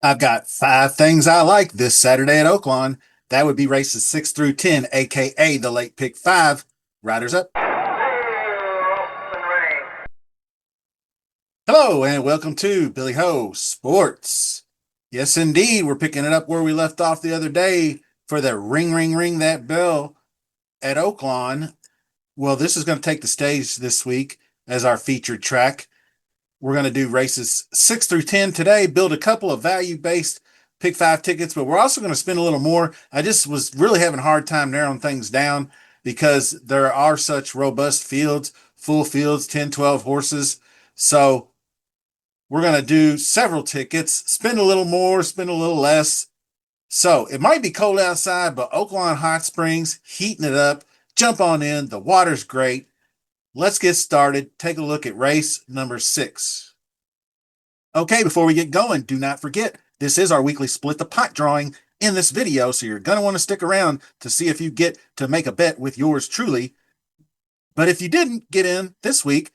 I've got 5 things I like this Saturday at Oaklawn. That would be races 6 through 10, aka the late pick 5. Riders up. Hello, and welcome to Billy Ho Sports. Yes, indeed, we're picking it up where we left off the other day for the ring, ring, ring that bell at Oaklawn. Well, this is going to take the stage this week as our featured track. We're going to do races 6 through 10 today, build a couple of value based pick 5 tickets, but we're also going to spend a little more. I just was really having a hard time narrowing things down because there are such robust fields, full fields, 10, 12 horses. So we're going to do several tickets, spend a little more, spend a little less. So it might be cold outside, but Oaklawn Hot Springs, heating it up. Jump on in. The water's great. Let's get started. Take a look at race number 6. Okay, before we get going, do not forget, this is our weekly split the pot drawing in this video, so you're going to want to stick around to see if you get to make a bet with yours truly. But if you didn't get in this week,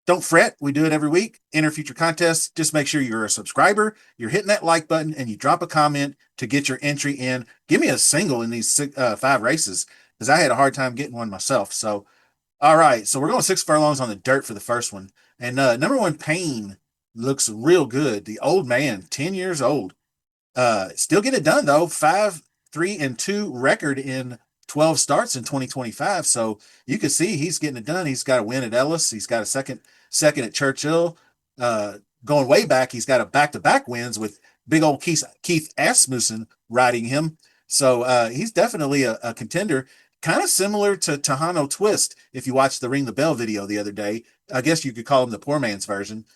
don't fret. We do it every week. Enter future contests. Just make sure you're a subscriber, you're hitting that like button, and you drop a comment to get your entry in. Give me a single in these 5 races because I had a hard time getting one myself. So, all right. So we're going 6 furlongs on the dirt for the first one. And number 1, Pain looks real good. The old man, 10 years old. Still get it done though. 5-3-2 record in 12 starts in 2025. So you can see he's getting it done. He's got a win at Ellis. He's got a second at Churchill. Going way back, he's got a back-to-back wins with big old Keith Asmussen riding him. So he's definitely a contender. Kind of similar to Tahano Twist. If you watched the Ring the Bell video the other day, I guess you could call him the poor man's version.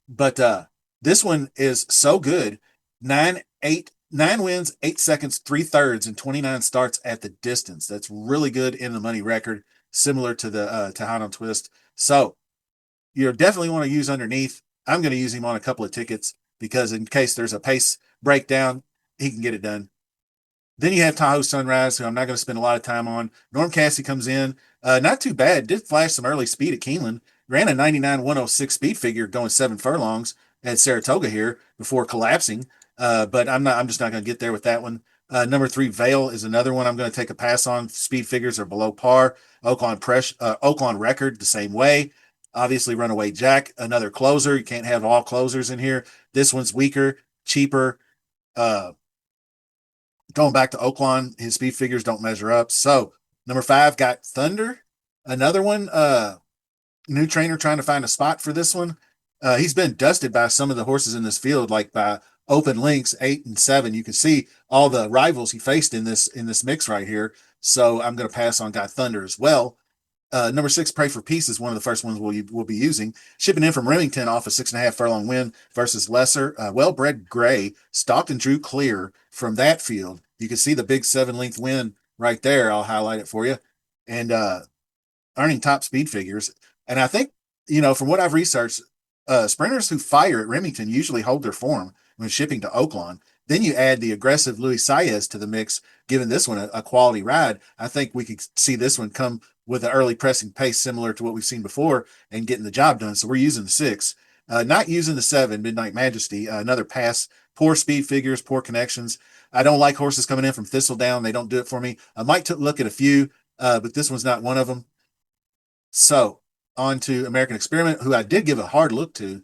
But this one is so good. 9 wins, 8 seconds, 3/3 and 29 starts at the distance. That's really good in the money record, similar to the Tejano Twist. So you definitely want to use underneath. I'm going to use him on a couple of tickets because in case there's a pace breakdown, he can get it done. Then you have Tahoe Sunrise, who I'm not going to spend a lot of time on. Norm Cassie comes in. Not too bad. Did flash some early speed at Keeneland. Ran a 99-106 speed figure going 7 furlongs at Saratoga here before collapsing. But I'm just not going to get there with that one. Number 3, Vale is another one I'm going to take a pass on. Speed figures are below par. Oaklawn record the same way. Obviously, Runaway Jack, another closer. You can't have all closers in here. This one's weaker, cheaper. Going back to Oaklawn, his speed figures don't measure up. So number 5 got Thunder, another one. New trainer trying to find a spot for this one. He's been dusted by some of the horses in this field, like by Open Links 8 and 7. You can see all the rivals he faced in this mix right here. So I'm going to pass on Got Thunder as well. Number 6, Pray for Peace is one of the first ones we'll be using. Shipping in from Remington off a 6.5 furlong win versus Lesser. Well-bred Gray stalked and drew clear from that field. You can see the big 7-length win right there. I'll highlight it for you. And earning top speed figures. And I think, from what I've researched, sprinters who fire at Remington usually hold their form when shipping to Oaklawn. Then you add the aggressive Luis Saez to the mix, giving this one a quality ride. I think we could see this one come with an early pressing pace similar to what we've seen before and getting the job done. So we're using the 6. Not using the 7, Midnight Majesty. Another pass. Poor speed figures, poor connections. I don't like horses coming in from Thistledown. They don't do it for me. I might look at a few, but this one's not one of them. So on to American Experiment, who I did give a hard look to,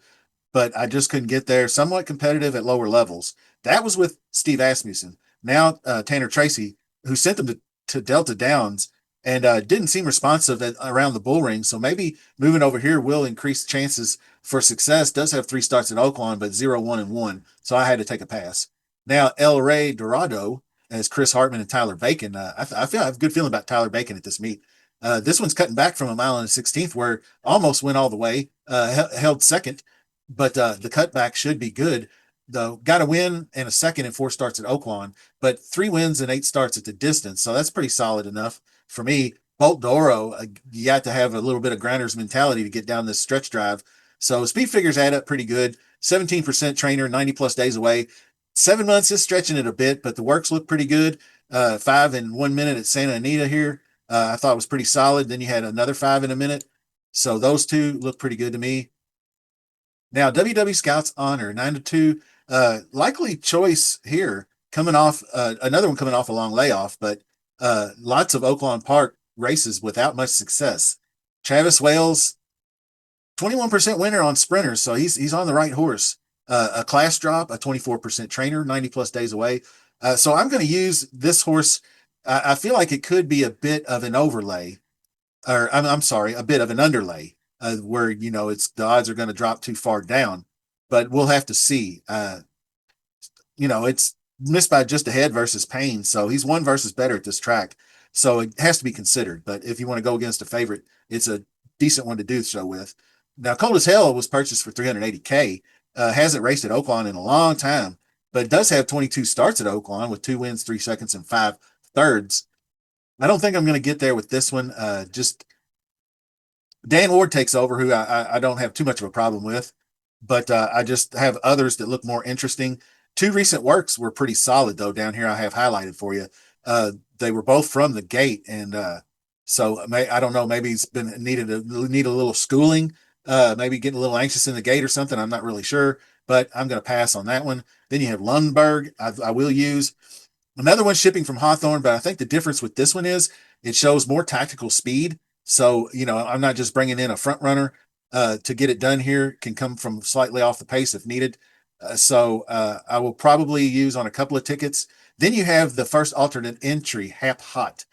but I just couldn't get there. Somewhat competitive at lower levels. That was with Steve Asmussen. Now Tanner Tracy, who sent them to Delta Downs and didn't seem responsive around the bull ring. So maybe moving over here will increase chances for success. Does have 3 starts at Oaklawn, but 0-1-1. So I had to take a pass. Now El Rey Dorado as Chris Hartman and Tyler Bacon. I have a good feeling about Tyler Bacon at this meet. This one's cutting back from a mile and a 16th, where almost went all the way, held second, but the cutback should be good. Though got a win and a second in 4 starts at Oaklawn, but 3 wins and 8 starts at the distance. So that's pretty solid enough for me. Bolt Doro, you got to have a little bit of grinder's mentality to get down this stretch drive. So speed figures add up pretty good. 17% trainer, 90 plus days away. 7 months is stretching it a bit, but the works look pretty good. 5 in 1 minute at Santa Anita here. I thought it was pretty solid. Then you had another 5 in a minute. So those two look pretty good to me. Now, WW Scouts Honor, 9-2. Likely choice here, coming off another one coming off a long layoff, but lots of Oaklawn Park races without much success. Travis Wales, 21% winner on sprinters, so he's on the right horse. A class drop, a 24% trainer, 90 plus days away. So I'm going to use this horse. I feel like it could be a bit of an overlay, or I'm sorry, a bit of an underlay, where it's the odds are going to drop too far down, but we'll have to see. It's missed by just a head versus Payne, so he's one versus better at this track, so it has to be considered. But if you want to go against a favorite, it's a decent one to do so with. Now, Cold as Hell was purchased for 380K. Hasn't raced at Oaklawn in a long time, but does have 22 starts at Oaklawn with 2 wins, 3 seconds, and 5 thirds. I don't think I'm going to get there with this one. Just Dan Ward takes over, who I don't have too much of a problem with, but I just have others that look more interesting. Two recent works were pretty solid, though. Down here, I have highlighted for you. They were both from the gate, and so I don't know. Maybe he's been need a little schooling. Maybe getting a little anxious in the gate or something. I'm not really sure, but I'm going to pass on that one. Then you have Lundberg. I will use another one shipping from Hawthorne, but I think the difference with this one is it shows more tactical speed. So, I'm not just bringing in a front runner to get it done here, can come from slightly off the pace if needed. So I will probably use on a couple of tickets. Then you have the first alternate entry, Hap Hot.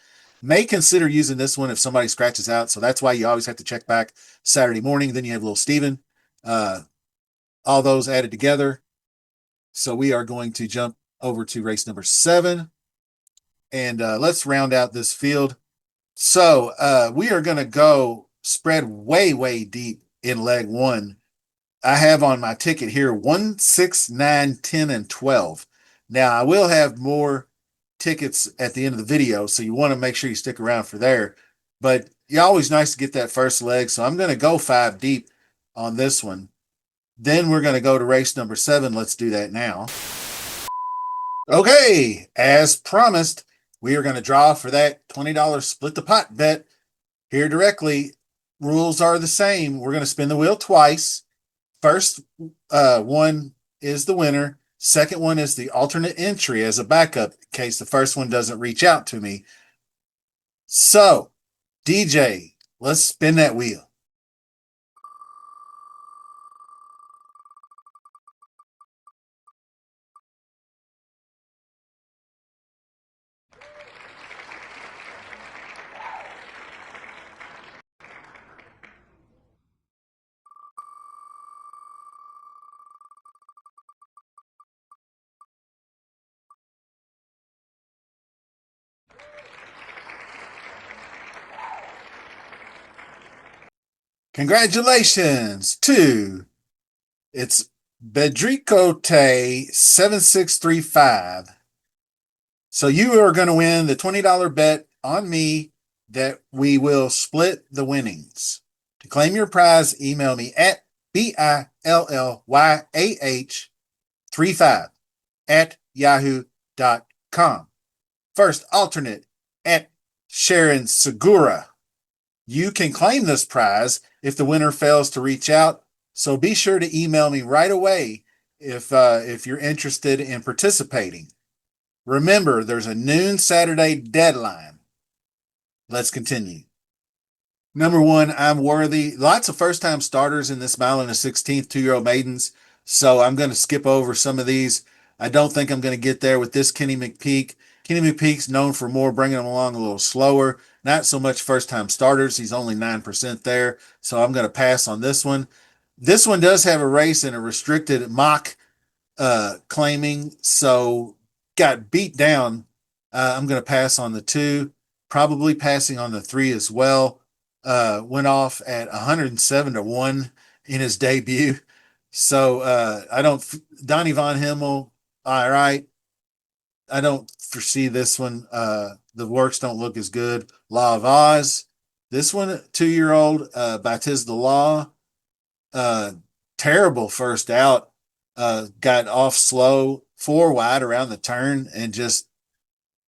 May consider using this one if somebody scratches out. So that's why you always have to check back Saturday morning. Then you have Little Steven. All those added together. So we are going to jump over to race number 7. And let's round out this field. So we are going to go spread way, way deep in leg 1. I have on my ticket here 1, 6, 9, 10, and 12. Now, I will have more tickets at the end of the video, so you want to make sure you stick around for there. But it's always nice to get that first leg, so I'm going to go 5 deep on this one. Then we're going to go to race number 7. Let's do that now. Okay, as promised, we are going to draw for that $20 split the pot bet here directly. Rules are the same. We're going to spin the wheel twice. First one is the winner. Second one is the alternate entry as a backup in case the first one doesn't reach out to me. So, DJ, let's spin that wheel. Congratulations to it's Bedricote 7635. So you are going to win the $20 bet on me that we will split the winnings. To claim your prize, email me at BILLYAH35 at yahoo.com. First alternate at Sharon Segura. You can claim this prize if the winner fails to reach out, so be sure to email me right away if you're interested in participating. Remember, there's a noon Saturday deadline. Let's continue. Number 1, I'm worthy. Lots of first-time starters in this mile and a 16th 2-year-old maidens, so I'm going to skip over some of these. I don't think I'm going to get there with this Kenny McPeak. Kenny McPeak's known for more bringing them along a little slower, not so much first-time starters. He's only 9% there, so I'm going to pass on this one. This one does have a race in a restricted mock claiming, so got beat down. I'm going to pass on the 2, probably passing on the 3 as well. Went off at 107-1 in his debut. So I don't, Donnie Von Himmel, all right. I don't foresee this one. The works don't look as good. Law of Oz. This one, 2-year-old, Baptiz the Law. Terrible first out. Got off slow, 4 wide around the turn and just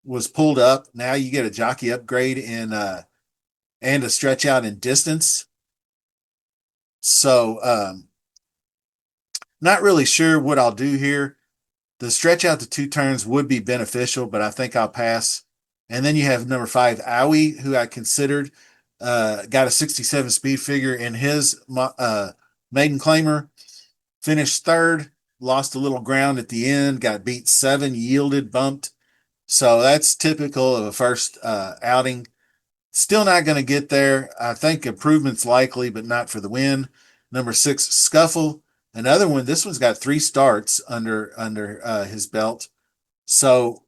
was pulled up. Now you get a jockey upgrade in and a stretch out in distance. So not really sure what I'll do here. The stretch out to 2 turns would be beneficial, but I think I'll pass. And then you have number 5, Owie, who I considered. Got a 67 speed figure in his maiden claimer. Finished third, lost a little ground at the end, got beat 7, yielded, bumped. So that's typical of a first outing. Still not going to get there. I think improvement's likely, but not for the win. Number 6, Scuffle, another one. This one's got 3 starts under his belt, so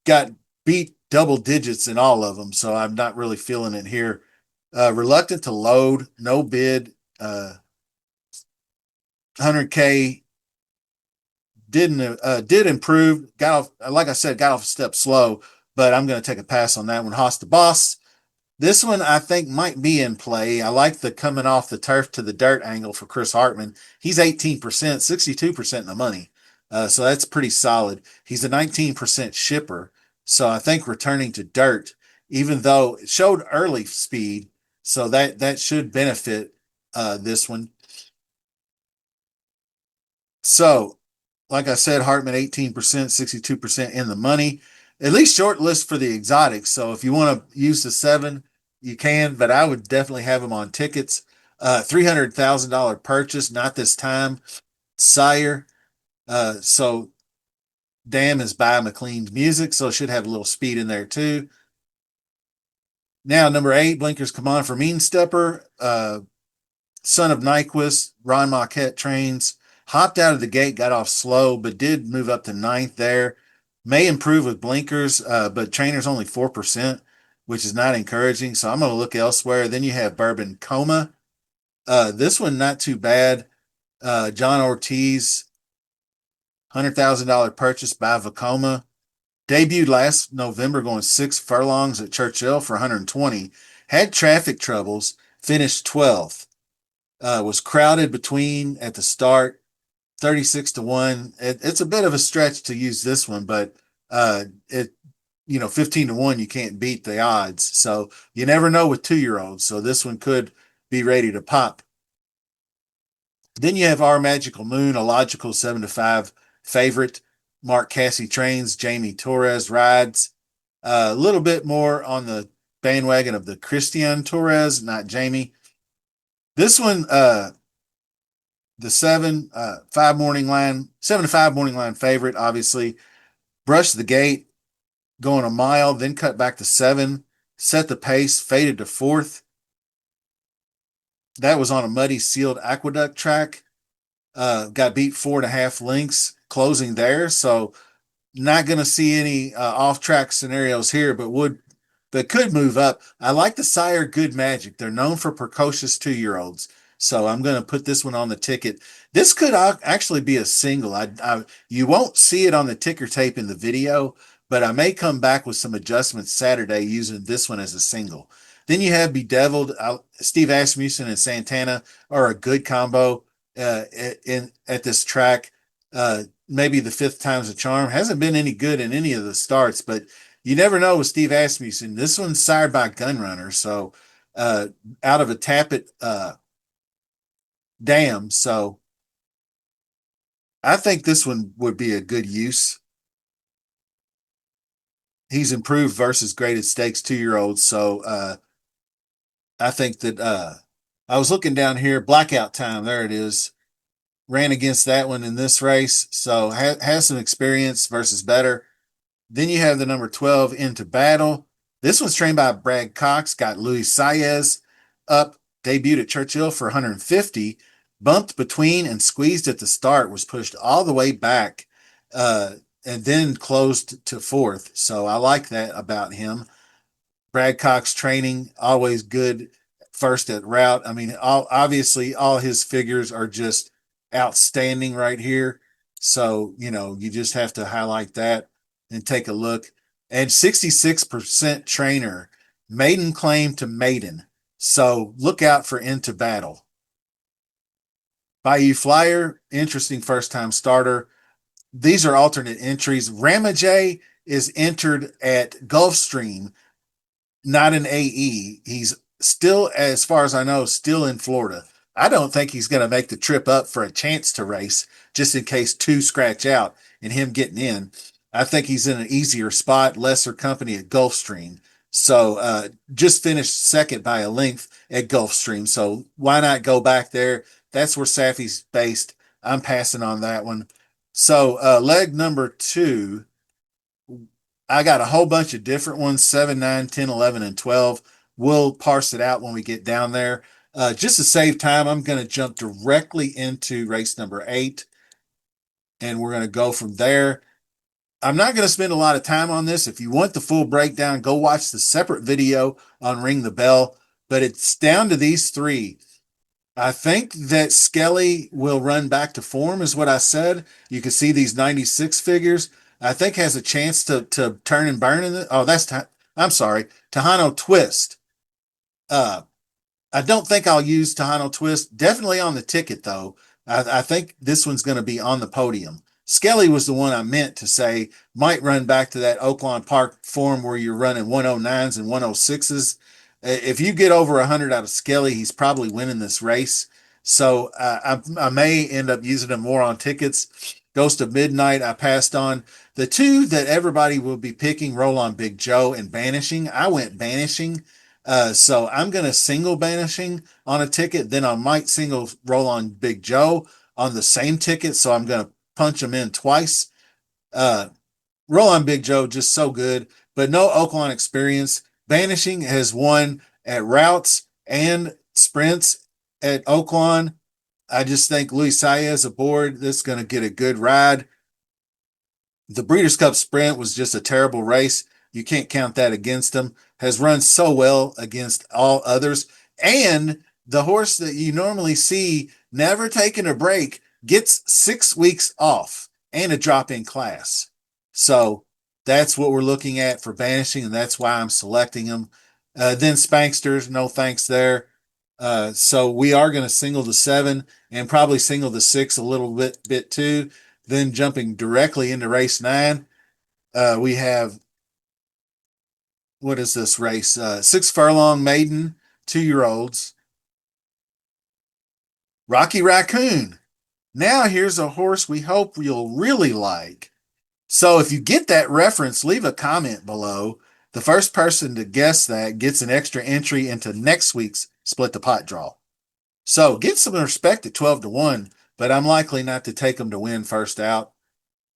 got beat double digits in all of them. So I'm not really feeling it here. Reluctant to load, no bid. 100K did improve. Got off, like I said, got off a step slow, but I'm going to take a pass on that one. Hoss the Boss. This one I think might be in play. I like the coming off the turf to the dirt angle for Chris Hartman. He's 18%, 62% in the money. So that's pretty solid. He's a 19% shipper. So I think returning to dirt, even though it showed early speed, so that should benefit this one. So, like I said, Hartman 18%, 62% in the money. At least short list for the exotics. So if you want to use the 7, you can, but I would definitely have them on tickets. $300,000 purchase, not this time. Sire. So Dam is by McLean's music, so it should have a little speed in there too. Now, number 8, Blinkers Come On for Mean Stepper. Son of Nyquist, Ron Marquette trains. Hopped out of the gate, got off slow, but did move up to ninth there. May improve with blinkers, but trainer's only 4%, which is not encouraging. So I'm going to look elsewhere. Then you have Bourbon Coma. This one, not too bad. John Ortiz, $100,000 purchase by Vacoma. Debuted last November going 6 furlongs at Churchill for 120. Had traffic troubles, finished 12th. Was crowded between at the start, 36-1. It's a bit of a stretch to use this one, but it 15-1, you can't beat the odds. So you never know with 2-year-olds. So this one could be ready to pop. Then you have Our Magical Moon, a logical 7-5 favorite. Mark Cassie trains, Jamie Torres rides. A little bit more on the bandwagon of the Christian Torres, not Jamie. This one, the 7-5 morning line, 7-5 morning line favorite, obviously. Brushed the gate, going a mile, then cut back to 7, set the pace, faded to 4th. That was on a muddy sealed aqueduct track. Got beat 4.5 lengths closing there. So not going to see any off track scenarios here, but could move up. I like the sire Good Magic. They're known for precocious 2-year-olds. So I'm going to put this one on the ticket. This could actually be a single. You won't see it on the ticker tape in the video, but I may come back with some adjustments Saturday using this one as a single. Then you have Bedeviled. Steve Asmussen and Santana are a good combo at this track. Maybe the 5th time's a charm. Hasn't been any good in any of the starts, but you never know with Steve Asmussen. This one's sired by Gunrunner, so out of a Tappet dam. So I think this one would be a good use. He's improved versus graded stakes 2-year-olds. So I think that I was looking down here, blackout time. There it is. Ran against that one in this race. So has some experience versus better. Then you have the number 12 Into Battle. This one's trained by Brad Cox, got Luis Saez up, debuted at Churchill for 150, bumped between and squeezed at the start, was pushed all the way back, and then closed to 4th. So I like that about him. Brad Cox training, always good first at route. I mean, obviously all his figures are just outstanding right here. So, you just have to highlight that and take a look. And 66% trainer, maiden claim to maiden. So look out for Into Battle. Bayou Flyer, interesting first time starter. These are alternate entries. Ramajay is entered at Gulfstream, not an AE. He's still, as far as I know, still in Florida. I don't think he's going to make the trip up for a chance to race just in case 2 scratch out. and him getting in. I think he's in an easier spot, lesser company at Gulfstream. So just finished second by a length at Gulfstream. So why not go back there? That's where Safi's based. I'm passing on that one. So leg number two, I got a whole bunch of different ones, 7, 9, 10, 11, and 12. We'll parse it out when we get down there. Just to save time, I'm going to jump directly into race number 8, and we're going to go from there. I'm not going to spend a lot of time on this. If you want the full breakdown, go watch the separate video on Ring the Bell. But it's down to these three. I think that Skelly will run back to form, is what I said. You can see these 96 figures. I think has a chance to turn and burn in it. Oh, I'm sorry, Tahano Twist. Uh, I don't think I'll use Tahano Twist. Definitely on the ticket, though. I think this one's going to be on the podium. Skelly was the one I meant to say might run back to that Oaklawn Park form where you're running 109s and 106s. If you get over 100 out of Skelly, he's probably winning this race. So I may end up using him more on tickets. Ghost of Midnight, I passed on. The two that everybody will be picking, Roll on Big Joe and Banishing. I went Banishing. So I'm going to single Banishing on a ticket. Then I might single Roll on Big Joe on the same ticket. So I'm going to punch them in twice. Uh, Roll on Big Joe, just so good, but no Oaklawn experience. Banishing has won at routes and sprints at Oaklawn. I just think Luis Saez aboard, this is going to get a good ride. The Breeders' Cup Sprint was just a terrible race. You can't count that against him. Has run so well against all others. And the horse that you normally see never taking a break gets 6 weeks off and a drop in class. So that's what we're looking at for Banishing, and that's why I'm selecting him. Then Spanksters, no thanks there. So we are going to single the 7 and probably single the 6 a little bit too. Then jumping directly into race 9, we have, what is this race? 6 furlong maiden, 2-year-olds. Rocky Raccoon. Now here's a horse we hope you'll really like. So if you get that reference, leave a comment below. The first person to guess that gets an extra entry into next week's Split the Pot draw. So get some respect at 12-1, but I'm likely not to take them to win first out.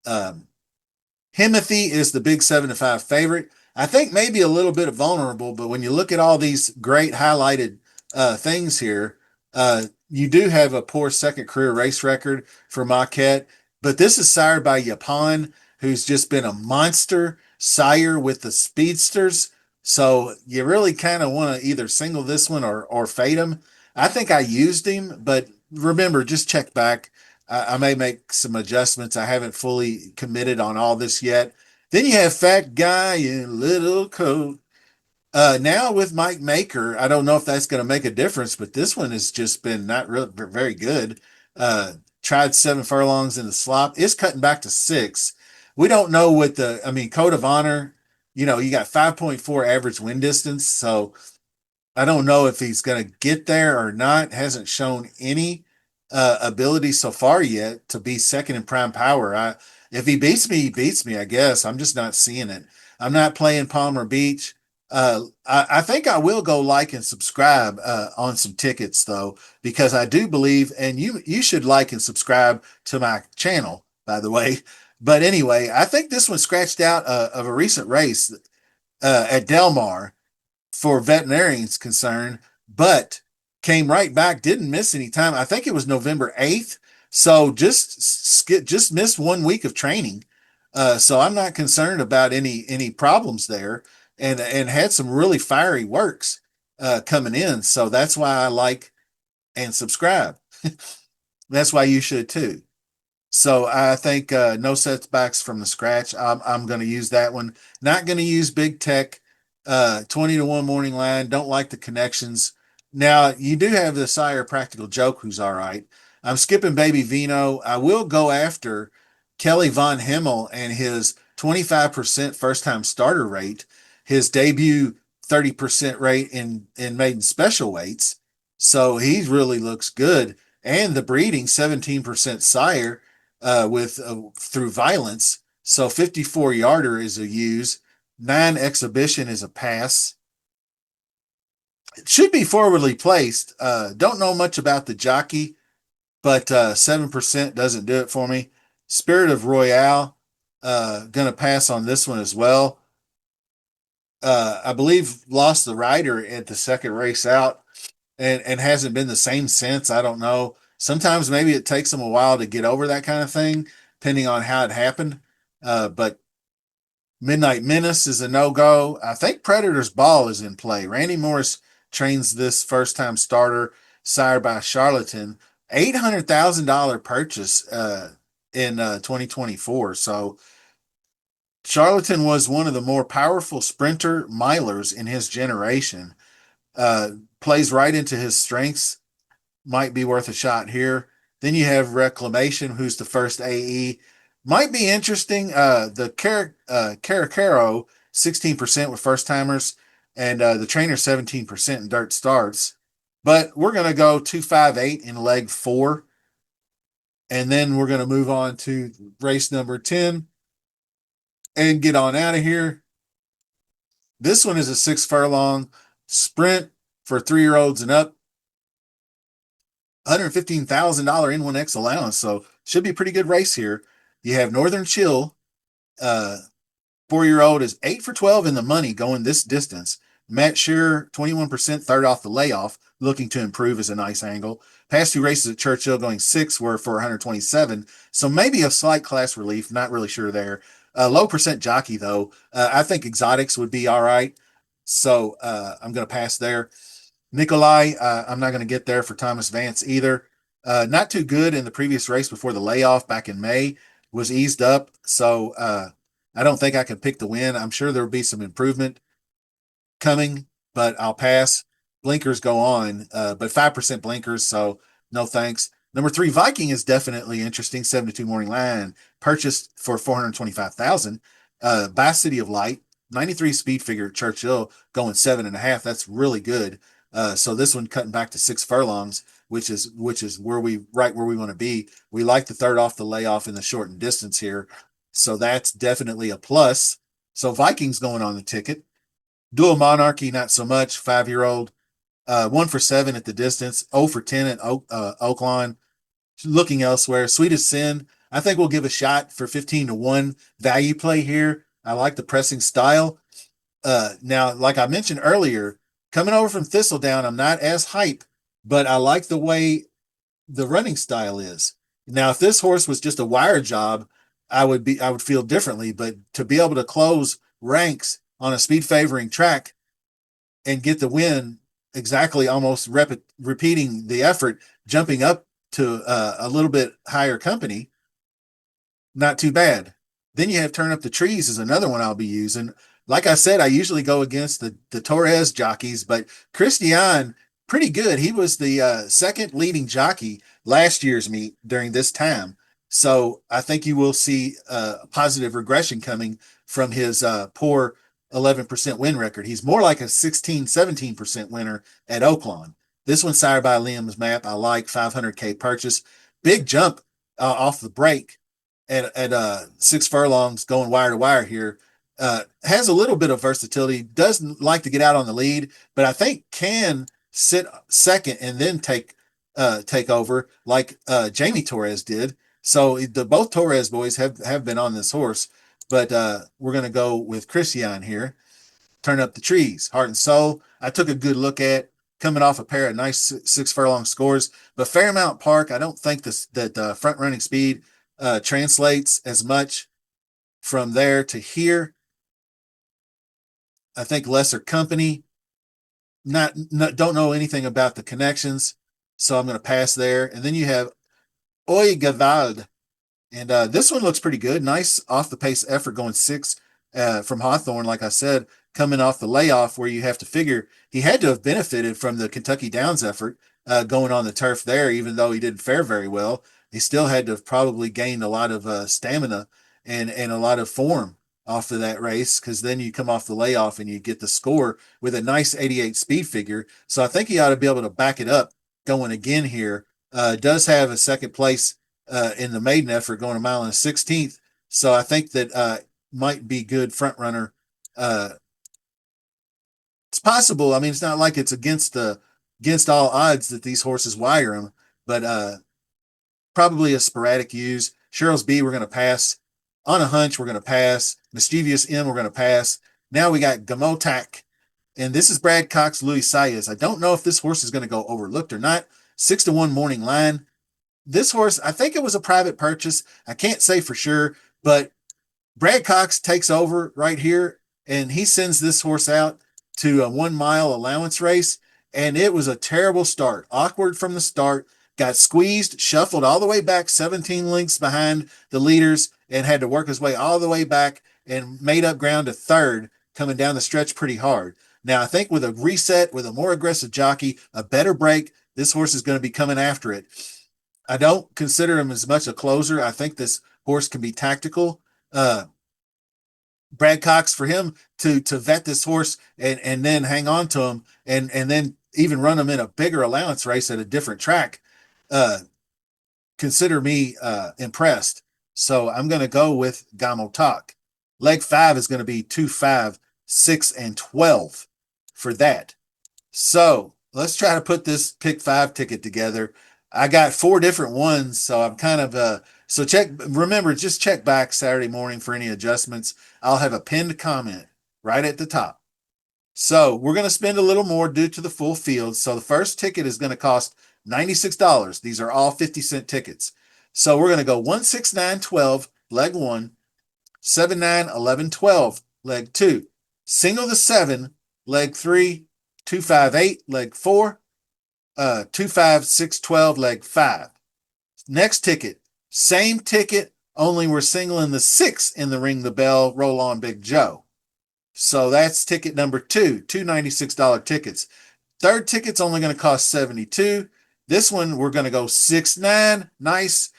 Himothy is the big 7-5 favorite. I think maybe a little bit vulnerable, but when you look at all these great highlighted things here, you do have a poor second career race record for Marquette, but this is sired by Yapan, who's just been a monster sire with the speedsters. So you really kind of want to either single this one or fade him. I think I used him, but remember, just check back. I may make some adjustments. I haven't fully committed on all this yet. Then you have Fat Guy in Little Coat. Now with Mike Maker, I don't know if that's going to make a difference, but this one has just been not really very good. Tried 7 furlongs in the slop. It's cutting back to 6. We don't know what Code of Honor, you got 5.4 average win distance. So I don't know if he's going to get there or not. Hasn't shown any ability so far yet to be second in prime power. If he beats me, he beats me, I guess. I'm just not seeing it. I'm not playing Palmer Beach. I think I will go like and subscribe on some tickets though, because I do believe, and you should like and subscribe to my channel, by the way. But anyway, I think this one scratched out of a recent race at Del Mar for veterinarians concerned, but came right back, didn't miss any time. I think it was November 8th. So just missed 1 week of training. So I'm not concerned about any problems there, and had some really fiery works coming in. So that's why I like and subscribe. That's why you should too. So I think no setbacks from the scratch. I'm going to use that one. Not going to use Big Tech. 20-1 morning line. Don't like the connections. Now you do have the Sire Practical Joke, who's all right. I'm skipping Baby Vino. I will go after Kelly Von Himmel and his 25% first time starter rate, his debut 30% rate in maiden special weights. So he really looks good. And the breeding 17% sire. with through violence. So 54 yarder is a use. 9 exhibition is a pass. It should be forwardly placed. Don't know much about the jockey, but 7% doesn't do it for me. Spirit of Royale, gonna pass on this one as well. I believe lost the rider at the second race out, and hasn't been the same since. I don't know. Sometimes maybe it takes them a while to get over that kind of thing, depending on how it happened. But Midnight Menace is a no go. I think Predator's Ball is in play. Randy Morris trains this first time starter, sired by Charlatan. $800,000 purchase in 2024. So Charlatan was one of the more powerful sprinter milers in his generation. Plays right into his strengths. Might be worth a shot here. Then you have Reclamation, who's the first AE. Might be interesting. The Caracaro, 16% with first timers, and the trainer 17% in dirt starts. But we're going to go 258 in leg 4. And then we're going to move on to race number 10 and get on out of here. This one is a 6 furlong sprint for 3-year-olds and up. $115,000 N1X allowance. So should be a pretty good race here. You have Northern Chill, 4-year-old is 8 for 12 in the money going this distance. Matt Shearer, 21%, third off the layoff, looking to improve is a nice angle. Past 2 races at Churchill going 6 were for 127. So maybe a slight class relief. Not really sure there. Low percent jockey, though. I think exotics would be all right. So I'm going to pass there. Nikolai, I'm not going to get there for Thomas Vance either. Not too good in the previous race before the layoff back in May, was eased up. So I don't think I can pick the win. I'm sure there'll be some improvement coming, but I'll pass. Blinkers go on, but 5% blinkers, so no thanks. Number 3, Viking is definitely interesting. 7-2 morning line, purchased for 425,000. By City of Light, 93 speed figure at Churchill, going 7.5. That's really good. So this one cutting back to 6 furlongs, which is where we right where we want to be. We like the third off the layoff in the shortened distance here, so that's definitely a plus. So Vikings going on the ticket. Dual Monarchy, not so much. 5-year-old, 1 for 7 at the distance, 0 for 10 at Oaklawn. Looking elsewhere. Sweetest Sin, I think we'll give a shot for 15-1 value play here. I like the pressing style. Now, like I mentioned earlier, coming over from Thistledown, I'm not as hype, but I like the way the running style is. Now, if this horse was just a wire job, I would feel differently. But to be able to close ranks on a speed favoring track and get the win exactly, almost repeating the effort, jumping up to a little bit higher company, not too bad. Then you have Turn Up the Trees is another one I'll be using. Like I said, I usually go against the Torres jockeys, but Christian, pretty good. He was the second leading jockey last year's meet during this time. So I think you will see a positive regression coming from his poor 11% win record. He's more like a 16, 17% winner at Oaklawn. This one's sired by Liam's Map. I like 500K purchase. Big jump off the break at 6 furlongs going wire to wire here. Has a little bit of versatility, doesn't like to get out on the lead, but I think can sit second and then take over like Jamie Torres did. So both Torres boys have been on this horse, but we're going to go with Christian here. Turn Up the Trees, Heart and Soul. I took a good look at coming off a pair of nice 6 furlong scores, but Fairmount Park, I don't think that front running speed translates as much from there to here. I think Lesser Company, not don't know anything about the connections, so I'm going to pass there. And then you have Oi Gavald, and this one looks pretty good. Nice off the pace effort going 6 from Hawthorne, like I said, coming off the layoff where you have to figure he had to have benefited from the Kentucky Downs effort going on the turf there, even though he didn't fare very well. He still had to have probably gained a lot of stamina and a lot of form off of that race, because then you come off the layoff and you get the score with a nice 88 speed figure. So I think he ought to be able to back it up going again here. Does have a second place in the maiden effort, going a mile and a 16th. So I think that might be good front runner. Uh, it's possible. I mean, it's not like it's against all odds that these horses wire him, but probably a sporadic use. Cheryl's B, we're going to pass. On a hunch, we're going to pass. Mischievous M, we're going to pass. Now we got Gamotak, and this is Brad Cox, Louis Saez. I don't know if this horse is going to go overlooked or not. 6-1 morning line. This horse, I think it was a private purchase. I can't say for sure, but Brad Cox takes over right here, and he sends this horse out to a 1 mile allowance race, and it was a terrible start. Awkward from the start, got squeezed, shuffled all the way back 17 lengths behind the leaders, and had to work his way all the way back and made up ground to third, coming down the stretch pretty hard. Now, I think with a reset, with a more aggressive jockey, a better break, this horse is going to be coming after it. I don't consider him as much a closer. I think this horse can be tactical. Brad Cox, for him to vet this horse and then hang on to him and then even run him in a bigger allowance race at a different track, uh, consider me impressed. So I'm going to go with Gamo Talk. Leg 5 is going to be 2, 5, 6, and 12 for that. So let's try to put this pick 5 ticket together. I got 4 different ones, so I'm kind of so check. Remember, just check back Saturday morning for any adjustments. I'll have a pinned comment right at the top. So we're going to spend a little more due to the full field. So the first ticket is going to cost $96. These are all 50-cent tickets. So we're going to go 16912 leg 1, 79 11 12 leg 2, single the 7 leg 3, 258 leg 4, 256 12 leg 5. Next ticket, same ticket, only we're singling the 6 in the ring the bell roll on Big Joe. So that's ticket number 2, two $96 tickets. Third ticket's only going to cost 72. This one we're going to go 6-9, nice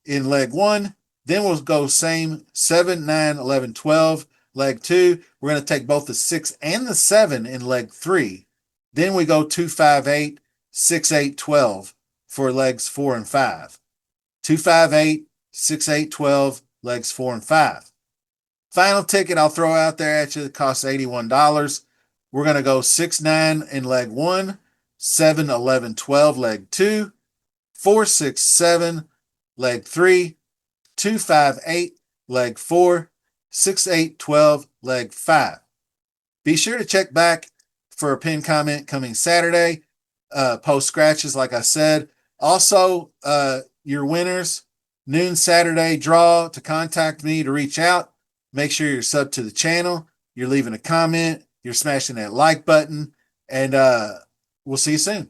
in leg 1. Then we'll go same 7, 9, 11, 12 leg 2. We're going to take both the 6 and the 7 in leg 3. Then we go 2, 5, 8, 6, 8, 12 for legs 4 and 5. 2, 5, 8, 6, 8, 12 legs 4 and 5. Final ticket I'll throw out there at you that costs $81. We're going to go 6, 9 in leg 1, 7, 11, 12 leg 2, 4, 6, 7 leg 3, 2, 5, 8 leg 4, 6, 8, 12 leg 5. Be sure to check back for a pin comment coming Saturday. Post scratches, like I said. Also, your winners, noon Saturday draw to contact me to reach out. Make sure you're sub to the channel. You're leaving a comment. You're smashing that like button. And we'll see you soon.